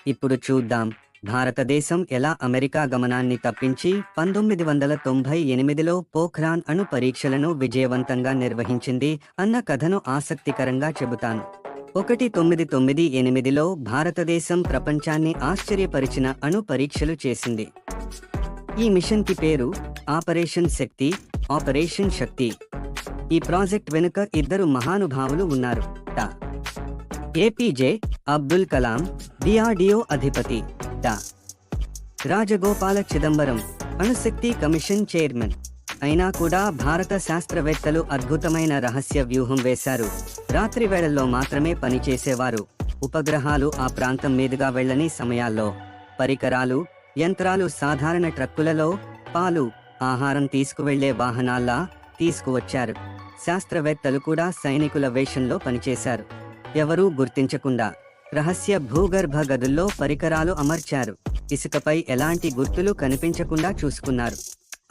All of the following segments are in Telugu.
ఇప్పుడు చూద్దాం భారతదేశం ఎలా అమెరికా గమనాన్ని తప్పించి 1998లో పోఖ్రాన్ అణు పరీక్షలను విజయవంతంగా నిర్వహించింది అన్న కథను ఆసక్తికరంగా చెబుతాను. 1998లో భారతదేశం ప్రపంచాన్ని ఆశ్చర్యపరిచిన అణు పరీక్షలు చేసింది. ఈ మిషన్కి పేరు ఆపరేషన్ శక్తి, ఆపరేషన్ శక్తి. ఈ ప్రాజెక్ట్ వెనుక ఇద్దరు మహానుభావులు ఉన్నారు. ఏపీజే అబ్దుల్ కలాం, డిఆర్డిఓ అధిపతి డా. రాజగోపాల చిదంబరం, అణుశక్తి కమిషన్ చైర్మన్. అయినా కూడా భారత శాస్త్రవేత్తలు అద్భుతమైన రహస్య వ్యూహం వేశారు. రాత్రి వేళల్లో మాత్రమే పనిచేసేవారు. ఉపగ్రహాలు ఆ ప్రాంతం మీదుగా వెళ్ళని సమయాల్లో పరికరాలు, యంత్రాలు సాధారణ ట్రక్కులలో పాలు, ఆహారం తీసుకువెళ్లే వాహనాల్లా తీసుకువచ్చారు. శాస్త్రవేత్తలు కూడా సైనికుల వేషంలో పనిచేశారు. ఎవరూ గుర్తించకుండా రహస్య భూగర్భ గదుల్లో పరికరాలు అమర్చారు. ఇసుకపై ఎలాంటి గుర్తులు కనిపించకుండా చూసుకున్నారు.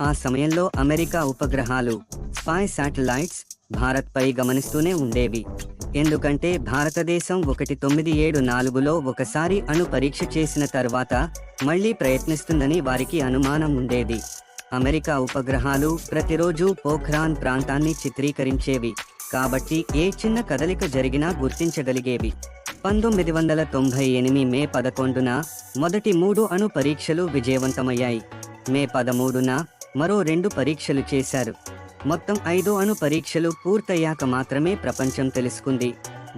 ఆ సమయంలో అమెరికా ఉపగ్రహాలు, స్పై శాటిలైట్స్ భారత్పై గమనిస్తూనే ఉండేవి. ఎందుకంటే భారతదేశం 1974లో ఒకసారి అణు పరీక్ష చేసిన తర్వాత మళ్లీ ప్రయత్నిస్తుందని వారికి అనుమానం ఉండేది. అమెరికా ఉపగ్రహాలు ప్రతిరోజు పోఖ్రాన్ ప్రాంతాన్ని చిత్రీకరించేవి కాబట్టి ఏ చిన్న కదలిక జరిగినా గుర్తించగలిగేవి. 1998 మే 11న మొదటి 3 అణు పరీక్షలు విజయవంతమయ్యాయి. మే 13న మరో 2 పరీక్షలు చేశారు. మొత్తం 5 అణు పరీక్షలు పూర్తయ్యాక మాత్రమే ప్రపంచం తెలుసుకుంది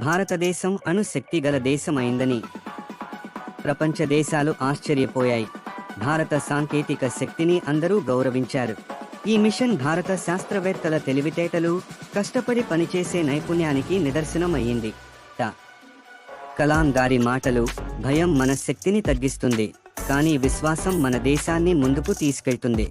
భారతదేశం అణు శక్తి గల దేశమైందని. ప్రపంచ దేశాలు ఆశ్చర్యపోయాయి. భారత సాంకేతిక శక్తిని అందరూ గౌరవించారు. ఈ మిషన్ భారత శాస్త్రవేత్తల తెలివితేటలు, కష్టపడి పనిచేసే నైపుణ్యానికి నిదర్శనం అయ్యింది. కలాం గారి మాటలు: భయం మన శక్తిని తగ్గిస్తుంది, కానీ విశ్వాసం మన దేశాన్ని ముందుకు తీసుకెళ్తుంది.